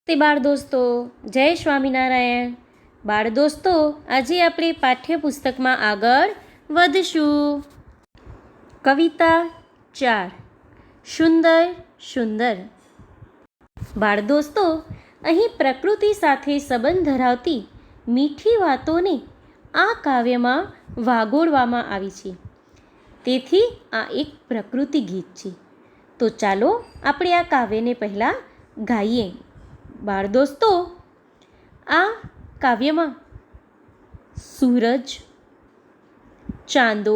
તે બાળ દોસ્તો, જય સ્વામિનારાયણ. બાળ દોસ્તો, આજે આપણે પાઠ્યપુસ્તકમાં આગળ વધશું. કવિતા 4 સુંદર સુંદર. બાળ દોસ્તો, અહીં પ્રકૃતિ સાથે સંબંધ ધરાવતી મીઠી વાતોને આ કાવ્યમાં વાગોળવામાં આવી છે. તેથી આ એક પ્રકૃતિ ગીત છે. તો ચાલો આપણે આ કાવ્યને પહેલાં ગાઈએ. બાળ દોસ્તો, આ કાવ્યમાં સૂરજ, ચાંદો,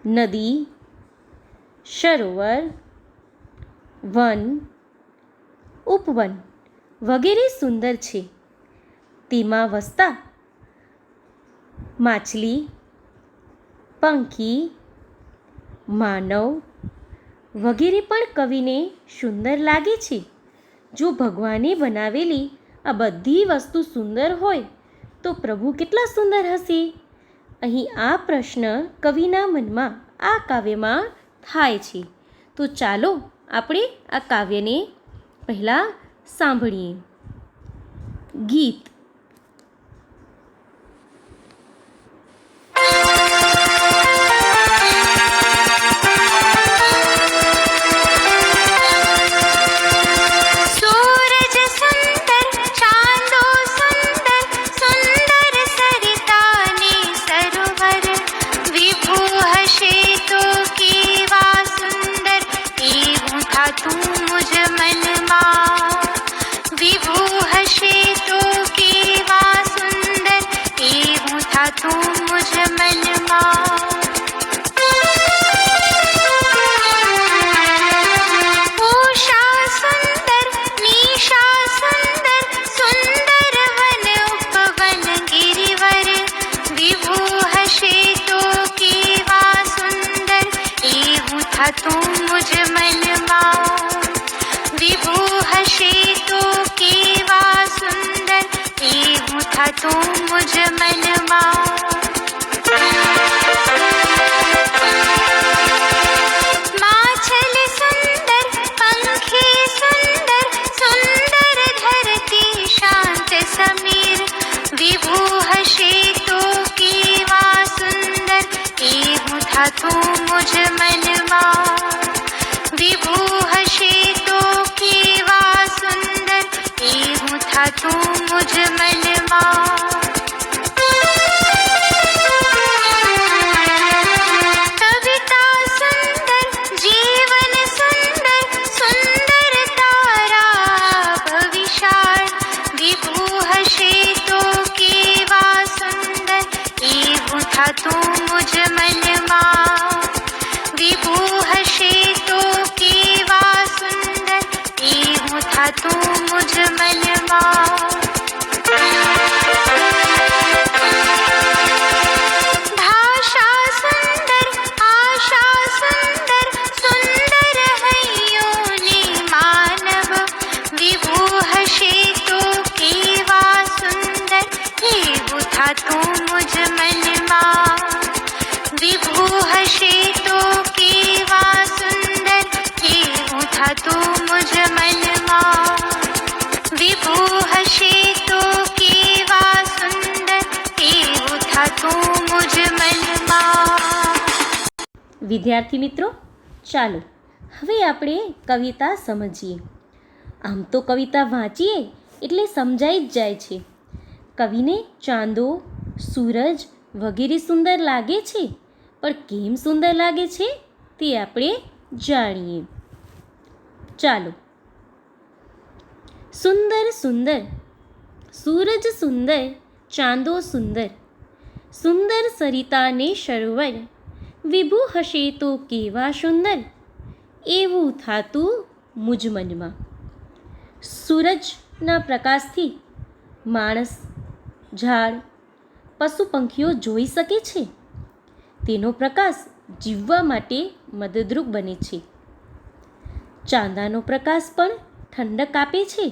નદી, સરોવર, વન, ઉપવન વગેરે સુંદર છે. તેમાં વસતા માછલી, પંખી, માનવ વગેરે પણ કવિને સુંદર લાગે છે. જો ભગવાને બનાવેલી આ બધી વસ્તુ સુંદર હોય તો પ્રભુ કેટલા સુંદર હશે? અહીં આ પ્રશ્ન કવિના મનમાં આ કાવ્યમાં થાય છે. તો ચાલો આપણે આ કાવ્યને પહેલાં સાંભળીએ. ગીત. વિદ્યાર્થી મિત્રો, ચાલો હવે આપણે કવિતા સમજીએ. આમ તો કવિતા વાંચીએ એટલે સમજાઈ જ જાય છે. કવિને ચાંદો, સૂરજ વગેરે સુંદર લાગે છે, પણ કેમ સુંદર લાગે છે તે આપણે જાણીએ. ચાલો. સુંદર સુંદર, સૂરજ સુંદર, ચાંદો સુંદર, સુંદર સરિતા ને સરોવર, વિભુ હશે તો કેવા સુંદર, એવું થાતું મુજ મનમાં. સૂરજના પ્રકાશથી માણસ, ઝાડ, પશુ પંખીઓ જોઈ શકે છે. તેનો પ્રકાશ જીવવા માટે મદદરૂપ બને છે. ચાંદાનો પ્રકાશ પણ ઠંડક આપે છે.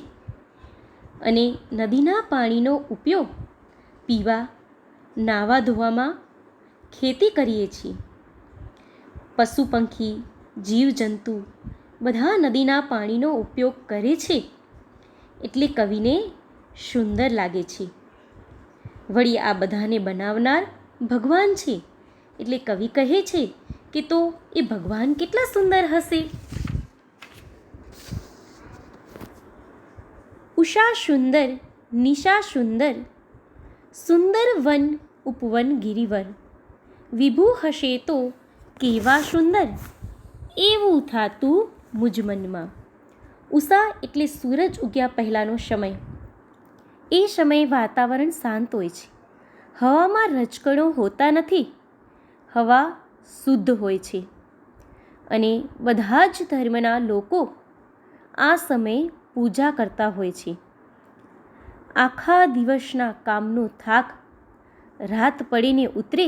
અને નદીના પાણીનો ઉપયોગ પીવા, નાહવા ધોવામાં, ખેતી કરીએ છીએ. પશુ પંખી, જીવજંતુ બધા નદીના પાણીનો ઉપયોગ કરે છે. એટલે કવિને સુંદર લાગે છે. વળી આ બધાને બનાવનાર ભગવાન છે, એટલે કવિ કહે છે કે તો એ ભગવાન કેટલા સુંદર હશે. ઉષા સુંદર નિશા સુંદર, સુંદર વન ઉપવન ગિરિવર, વિભુ હશે તો કેવા સુંદર, એવું થાતું મુજ મનમાં. ઉષા એટલે સૂરજ ઉગ્યા પહેલાંનો સમય. એ સમયે વાતાવરણ શાંત હોય છે, હવામાં રજકણો હોતા નથી, હવા શુદ્ધ હોય છે અને બધા જ ધર્મના લોકો આ સમયે પૂજા કરતા હોય છે. આખા દિવસના કામનો થાક રાત પડીને ઉતરે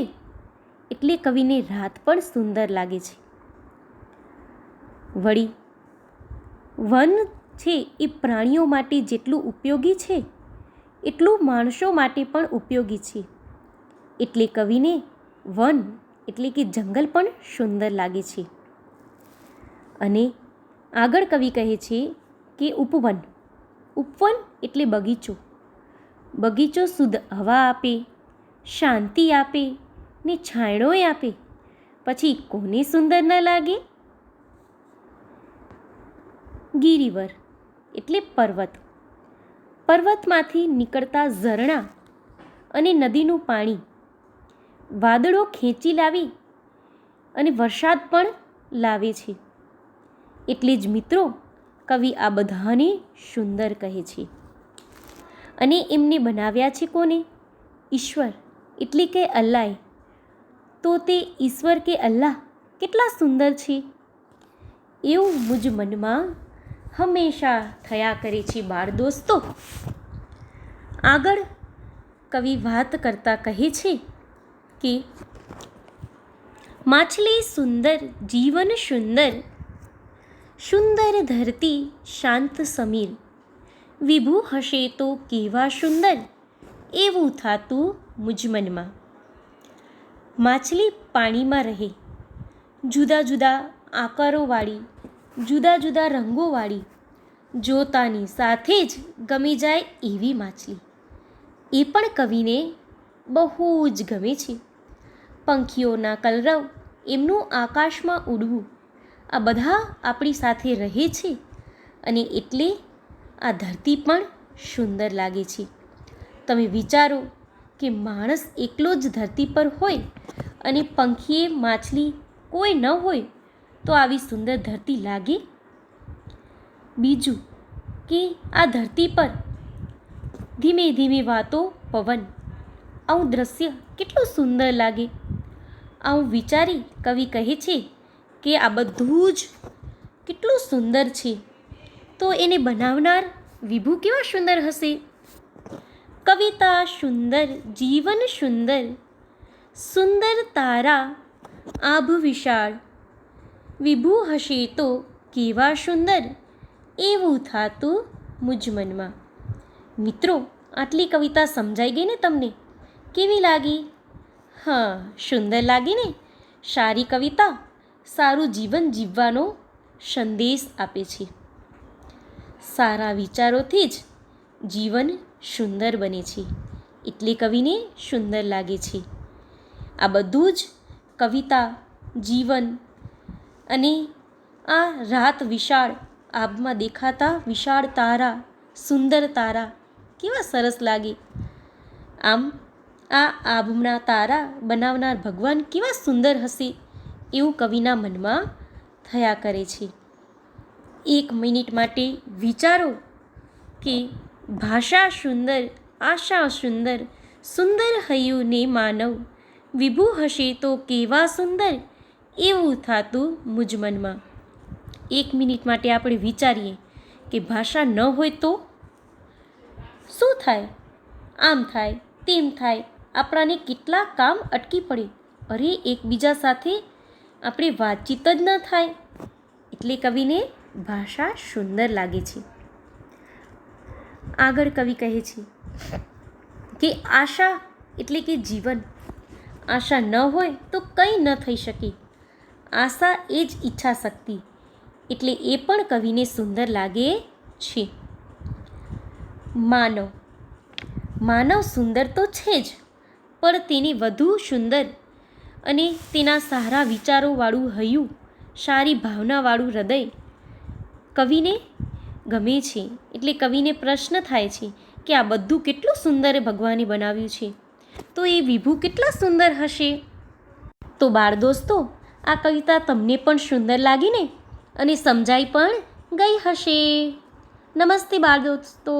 એટલે કવિને રાત પણ સુંદર લાગે છે. વળી વન છે એ પ્રાણીઓ માટે જેટલું ઉપયોગી છે એટલું માણસો માટે પણ ઉપયોગી છે, એટલે કવિને વન એટલે કે જંગલ પણ સુંદર લાગે છે. અને આગળ કવિ કહે છે કે ઉપવન, ઉપવન એટલે બગીચો. બગીચો શુદ્ધ હવા આપે, શાંતિ આપે ને છાંયડોય આપે, પછી કોને સુંદર ન લાગે. ગિરિવર એટલે પર્વત, પર્વતમાંથી નીકળતા ઝરણા અને નદીનું પાણી વાદળો ખેંચી લાવી અને વરસાદ પણ લાવે છે. એટલે જ મિત્રો કવિ આ બધાને સુંદર કહે છે. અને એમને બનાવ્યા છે કોને? ઈશ્વર એટલે કે અલ્લાહે. તો તે ઈશ્વર કે અલ્લાહ કેટલા સુંદર છે, એવું મુજ મનમાં હંમેશા થયા કરે છે બાળ દોસ્તો. આગળ કવિ વાત કરતા કહે છે કે માછલી સુંદર જીવન સુંદર, સુંદર ધરતી શાંત સમીર, વિભુ હશે તો કેવા સુંદર, એવું થાતું મુજ મનમાં. માછલી પાણીમાં રહે, જુદા જુદા આકારોવાળી, જુદા જુદા રંગોવાળી, જોતાની સાથે જ ગમી જાય એવી માછલી, એ પણ કવિને બહુ જ ગમે છે. પંખીઓના કલરવ, એમનું આકાશમાં ઉડવું, આ બધા આપણી સાથે રહે છે અને એટલે આ ધરતી પણ સુંદર લાગે છે. તમે વિચારો કે માણસ એકલો જ ધરતી પર હોય અને પંખીએ માછલી કોઈ ન હોય તો આવી સુંદર ધરતી લાગે? બીજું કે આ ધરતી પર ધીમે ધીમે વાતો પવન, આવું દ્રશ્ય કેટલું સુંદર લાગે. આવું વિચારી કવિ કહે છે કે આ બધું જ કેટલું સુંદર છે, તો એને બનાવનાર વિભુ કેવા સુંદર હશે. કવિતા સુંદર જીવન સુંદર, સુંદર તારા આભ વિશાળ, વિભુ હશે તો કેવા સુંદર, એવું થાતું મુજ મનમાં. મિત્રો આટલી કવિતા સમજાઈ ગઈ ને તમને? કેવી લાગી? હા, સુંદર લાગી ને? સારી કવિતા સારું જીવન જીવવાનો સંદેશ આપે છે. સારા વિચારોથી જ જીવન સુંદર બને છે, એટલે કવિને સુંદર લાગે છે. આ બધું જ કવિતા, જીવન અને આ રાત વિશાળ, આભમાં દેખાતા વિશાળ તારા, સુંદર તારા કેવા સરસ લાગે. આમ આ આભના તારા બનાવનાર ભગવાન કેવા સુંદર હશે, એવું કવિના મનમાં થયા કરે છે. એક મિનિટ માટે વિચારો કે ભાષા સુંદર, આશા સુંદર, સુંદર હૈયું ને માનવ, વિભુ હશે તો કેવા સુંદર, એવું થાતું મુજ મનમાં. એક મિનિટ માટે આપણે વિચારીએ કે ભાષા ન હોય તો શું થાય? આમ થાય, તેમ થાય, આપણાને કેટલા કામ અટકી પડે. અરે એકબીજા સાથે આપણે વાતચીત જ ન થાય. એટલે કવિને ભાષા સુંદર લાગે છે. આગળ કવિ કહે છે કે આશા એટલે કે જીવન. આશા ન હોય તો કંઈ ન થઈ શકે. આશા એ જ ઈચ્છા શક્તિ, એટલે એ પણ કવિને સુંદર લાગે છે. માનવ. માનવ સુંદર તો છે જ, પણ તેની વધુ સુંદર અને તેના સારા વિચારોવાળું હૈયું, સારી ભાવનાવાળું હૃદય કવિને ગમે છે. એટલે કવિને પ્રશ્ન થાય છે કે આ બધું કેટલું સુંદર ભગવાને બનાવ્યું છે, તો એ વિભુ કેટલા સુંદર હશે. તો બાળ દોસ્તો, આ કવિતા તમને પણ સુંદર લાગીને અને સમજાઈ પણ ગઈ હશે. નમસ્તે બાળ દોસ્તો.